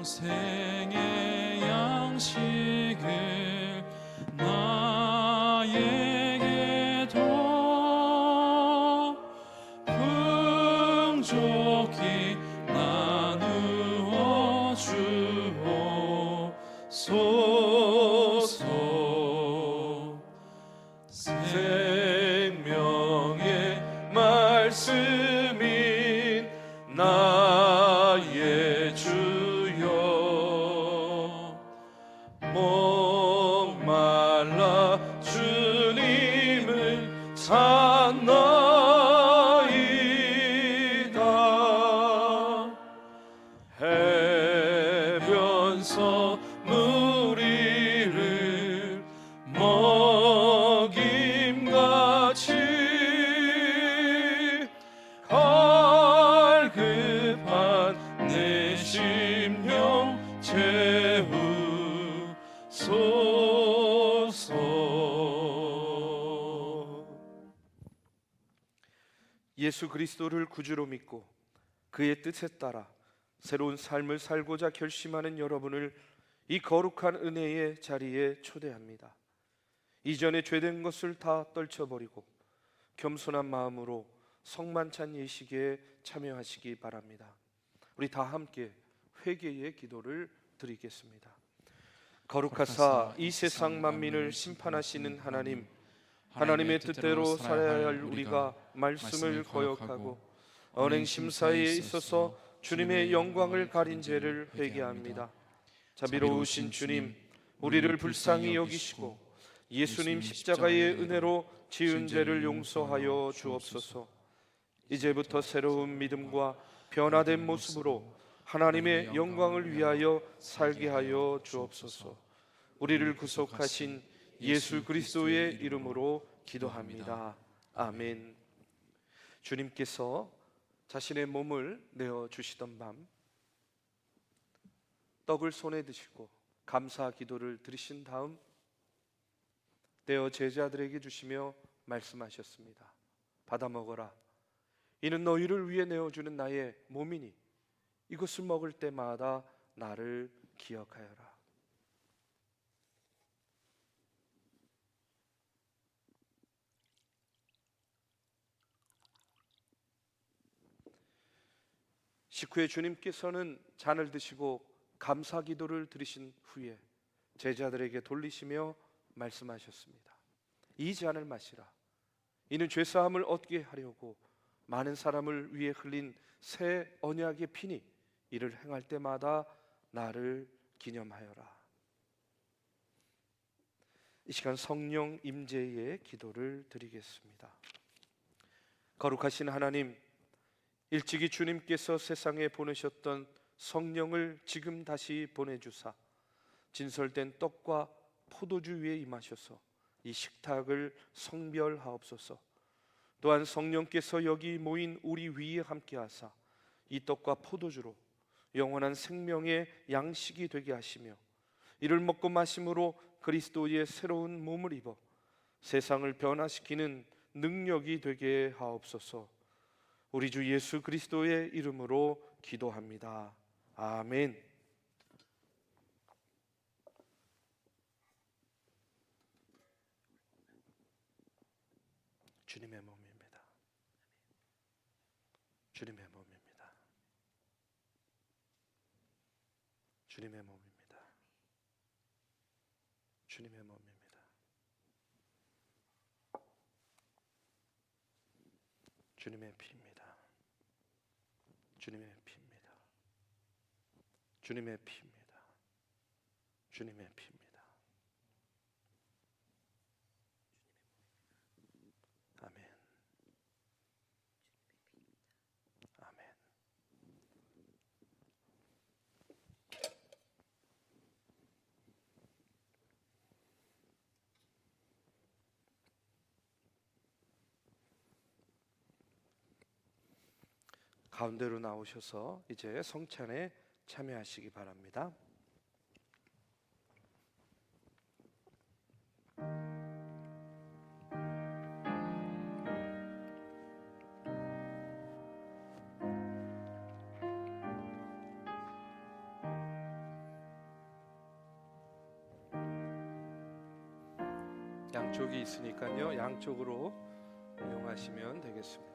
영생의 양식을 나에게도 풍족히 나누어 주옵소서. 생명의 말씀인 나의 주여 목말라 주님을 찾나이다. 해변서 무리를 먹임같이 갈급한 내 심령 채우소서. 예수 그리스도를 구주로 믿고 그의 뜻에 따라 새로운 삶을 살고자 결심하는 여러분을 이 거룩한 은혜의 자리에 초대합니다. 이전에 죄된 것을 다 떨쳐버리고 겸손한 마음으로 성만찬 예식에 참여하시기 바랍니다. 우리 다 함께 회개의 기도를 드리겠습니다. 거룩하사 이 세상 만민을 심판하시는 하나님, 하나님의 뜻대로 살아야 할 우리가 말씀을 거역하고 언행 심사에 있어서 주님의 영광을 가린 죄를 회개합니다. 자비로우신 주님, 우리를 불쌍히 여기시고 예수님 십자가의 은혜로 지은 죄를 용서하여 주옵소서. 이제부터 새로운 믿음과 변화된 모습으로 하나님의 영광을 위하여 살게 하여 주옵소서. 우리를 구속하신 예수 그리스도의 이름으로 기도합니다. 아멘. 주님께서 자신의 몸을 내어 주시던 밤 떡을 손에 드시고 감사 기도를 드리신 다음 떼어 제자들에게 주시며 말씀하셨습니다. 받아 먹어라. 이는 너희를 위해 내어주는 나의 몸이니 이것을 먹을 때마다 나를 기억하여라. 식후에 주님께서는 잔을 드시고 감사 기도를 드리신 후에 제자들에게 돌리시며 말씀하셨습니다. 이 잔을 마시라. 이는 죄사함을 얻게 하려고 많은 사람을 위해 흘린 새 언약의 피니 이를 행할 때마다 나를 기념하여라. 이 시간 성령 임재의 기도를 드리겠습니다. 거룩하신 하나님, 일찍이 주님께서 세상에 보내셨던 성령을 지금 다시 보내주사 진설된 떡과 포도주 위에 임하셔서 이 식탁을 성별하옵소서. 또한 성령께서 여기 모인 우리 위에 함께하사 이 떡과 포도주로 영원한 생명의 양식이 되게 하시며 이를 먹고 마심으로 그리스도의 새로운 몸을 입어 세상을 변화시키는 능력이 되게 하옵소서. 우리 주 예수 그리스도의 이름으로 기도합니다. 아멘. 주님의 몸입니다. 주님의 몸입니다. 주님의 몸입니다. 주님의 몸입니다. 주님의 피입니다. 주님의 피입니다. 주님의 피입니다. 주님의 피입니다. 아멘. 아멘. 가운데로 나오셔서 이제 성찬에 참여하시기 바랍니다. 양쪽이 있으니까요, 양쪽으로 이용하시면 되겠습니다.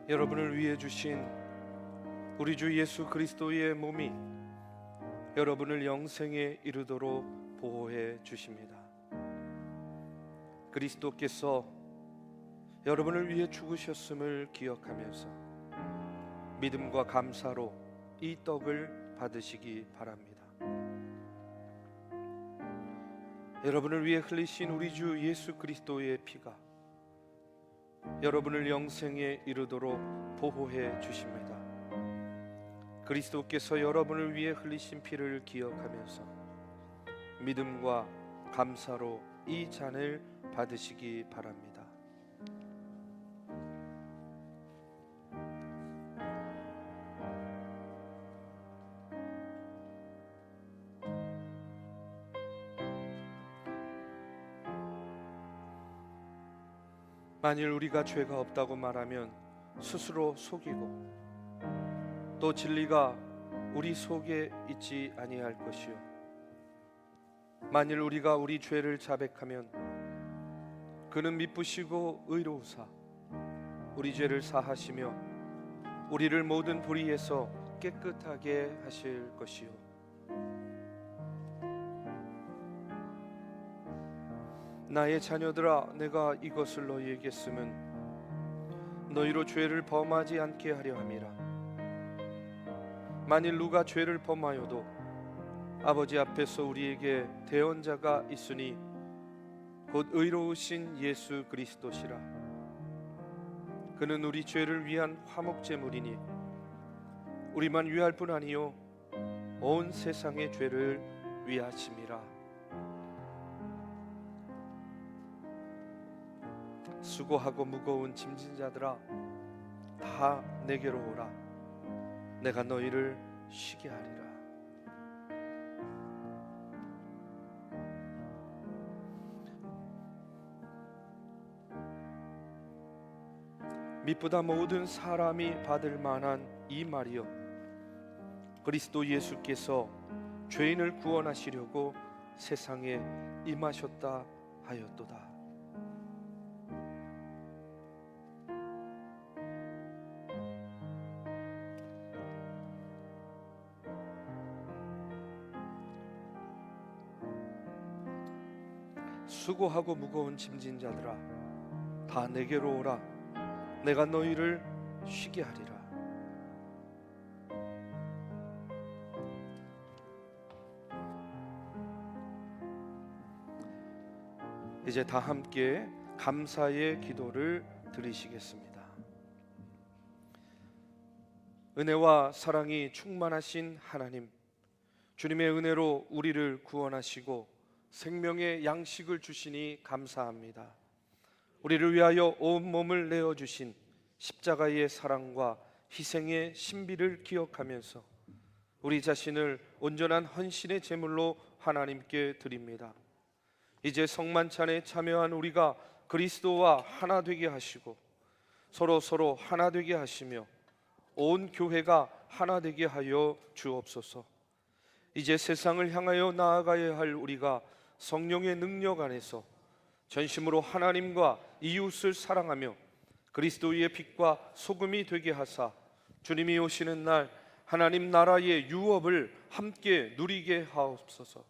여러분을 위해 주신 우리 주 예수 그리스도의 몸이 여러분을 영생에 이르도록 보호해 주십니다. 그리스도께서 여러분을 위해 죽으셨음을 기억하면서 믿음과 감사로 이 떡을 받으시기 바랍니다. 여러분을 위해 흘리신 우리 주 예수 그리스도의 피가 여러분을 영생에 이르도록 보호해 주십니다. 그리스도께서 여러분을 위해 흘리신 피를 기억하면서 믿음과 감사로 이 잔을 받으시기 바랍니다. 만일 우리가 죄가 없다고 말하면 스스로 속이고 또 진리가 우리 속에 있지 아니할 것이요 만일 우리가 우리 죄를 자백하면 그는 미쁘시고 의로우사 우리 죄를 사하시며 우리를 모든 불의에서 깨끗하게 하실 것이요 나의 자녀들아, 내가 이것을 너희에게 쓰면 너희로 죄를 범하지 않게 하려 함이라. 만일 누가 죄를 범하여도 아버지 앞에서 우리에게 대언자가 있으니 곧 의로우신 예수 그리스도시라. 그는 우리 죄를 위한 화목제물이니 우리만 위할 뿐 아니요 온 세상의 죄를 위하심이라. 수고하고 무거운 짐진 자들아, 다 내게로 오라. 내가 너희를 쉬게 하리라. 미쁘다 모든 사람이 받을 만한 이 말이여, 그리스도 예수께서 죄인을 구원하시려고 세상에 임하셨다 하였도다. 수고하고 무거운 짐진 자들아 다 내게로 오라. 내가 너희를 쉬게 하리라. 이제 다 함께 감사의 기도를 드리시겠습니다. 은혜와 사랑이 충만하신 하나님, 주님의 은혜로 우리를 구원하시고 생명의 양식을 주시니 감사합니다. 우리를 위하여 온몸을 내어주신 십자가의 사랑과 희생의 신비를 기억하면서 우리 자신을 온전한 헌신의 제물로 하나님께 드립니다. 이제 성만찬에 참여한 우리가 그리스도와 하나 되게 하시고 서로 하나 되게 하시며 온 교회가 하나 되게 하여 주옵소서. 이제 세상을 향하여 나아가야 할 우리가 성령의 능력 안에서 전심으로 하나님과 이웃을 사랑하며 그리스도의 빛과 소금이 되게 하사 주님이 오시는 날 하나님 나라의 유업을 함께 누리게 하옵소서.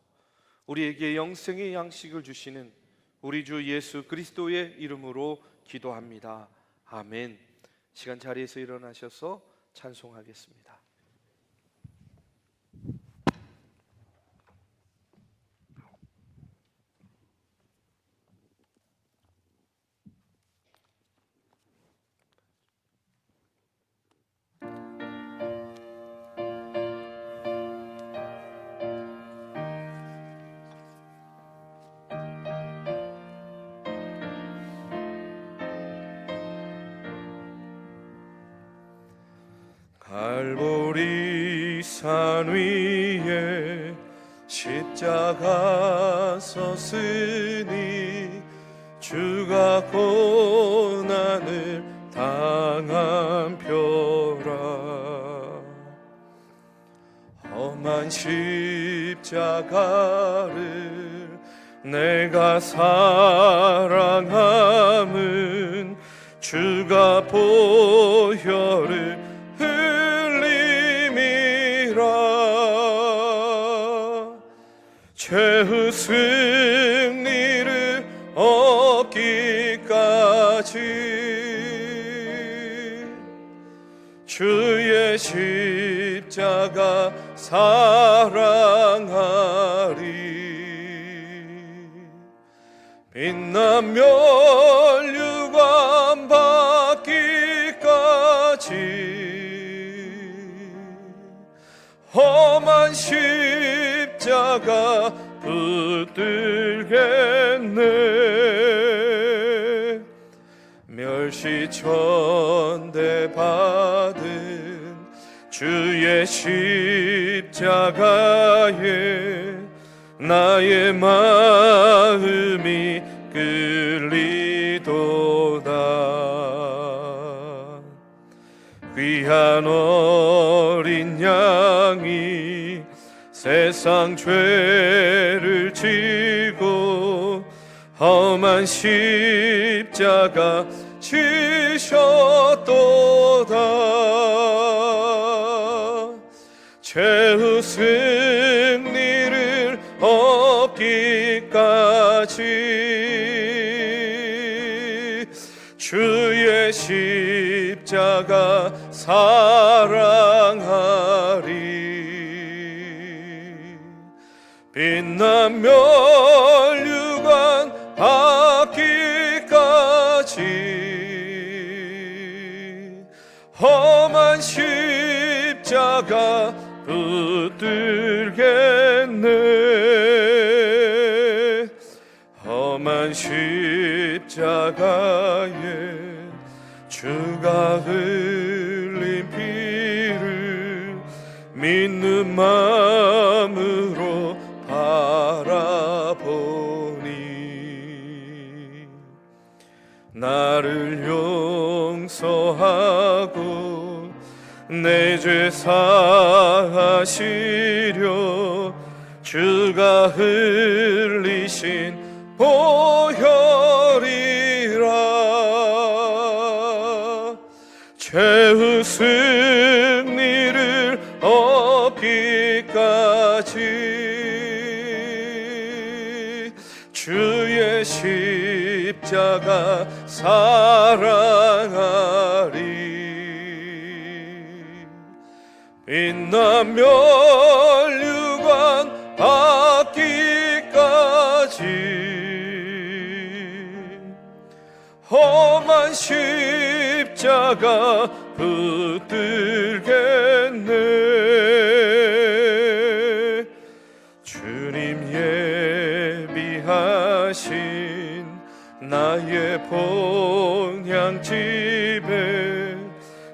우리에게 영생의 양식을 주시는 우리 주 예수 그리스도의 이름으로 기도합니다. 아멘. 시간 자리에서 일어나셔서 찬송하겠습니다. 갈보리 산 위에 십자가 섰으니 주가 고난을 당한 표라. 험한 십자가를 내가 사랑함은 주가 보혈을 죄의 승리를 얻기까지 주의 십자가 사랑하리. 빛나며 멸류관 받기까지 험한 십자가 붙들겠네. 멸시천대 받은 주의 십자가에 나의 마음이 끌리도다. 귀한 어린 양이 세상 죄를 지고 험한 십자가 지셨도다. 죄의 승리를 얻기까지 주의 십자가 사랑하리. 빛난 멸류관 받기까지 험한 십자가 붙들겠네. 험한 십자가에 주가 흘린 피를 믿는 마음으로 바라보니 나를 용서하고 내 죄 사하시려 주가 흘리신 보혈이라. 죄의 승리를 얻기까지 주의 십자가 사랑하리. 빛나며 멸류관 받기까지 험한 십자가 붙들겠네. 주님 예비하신 나의 본향집에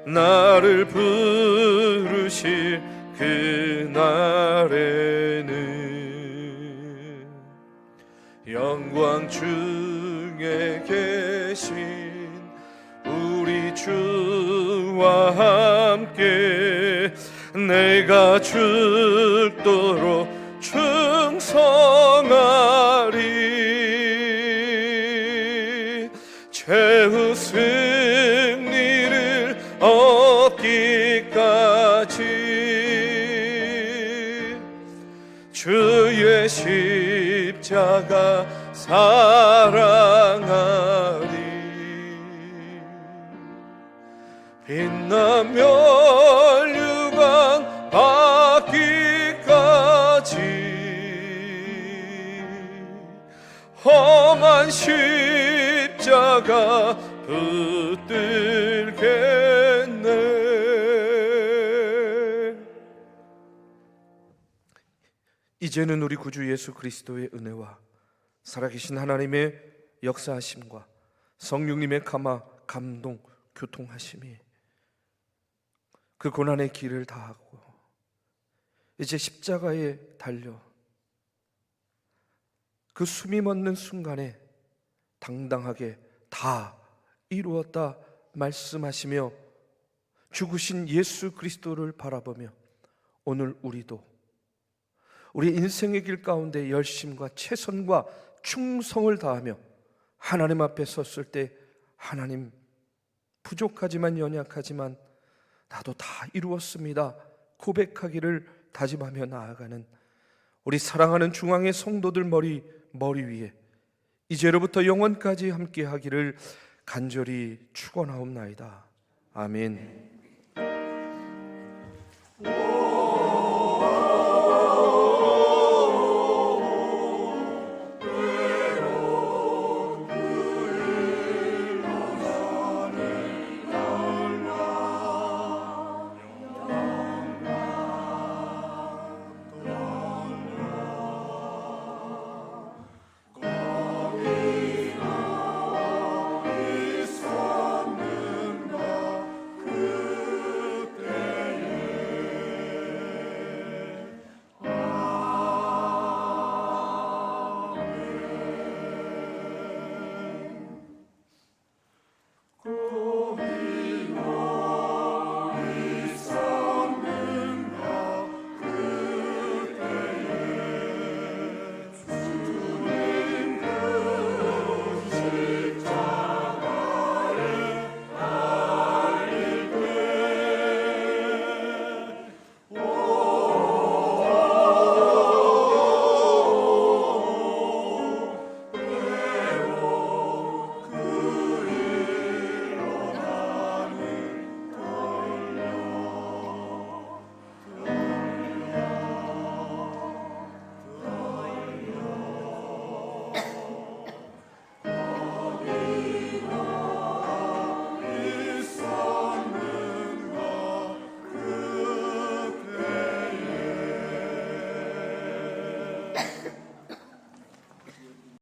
나를 부르실 그날에는 영광 중에 계신 우리 주와 함께 내가 죽도록 충성하리. 최후 승리를 얻기까지 주의 십자가 사랑하리. 빛나며 멸류관 받기까지 험한 십자가 붙들겠네. 이제는 우리 구주 예수 그리스도의 은혜와 살아계신 하나님의 역사하심과 성령님의 감화, 감동, 교통하심이 그 고난의 길을 다하고 이제 십자가에 달려 그 숨이 멎는 순간에 당당하게 다 이루었다 말씀하시며 죽으신 예수 그리스도를 바라보며 오늘 우리도 우리 인생의 길 가운데 열심과 최선과 충성을 다하며 하나님 앞에 섰을 때 하나님, 부족하지만 연약하지만 나도 다 이루었습니다 고백하기를 다짐하며 나아가는 우리 사랑하는 중앙의 성도들 머리 위에 이제로부터 영원까지 함께 하기를 간절히 축원하옵나이다. 아멘.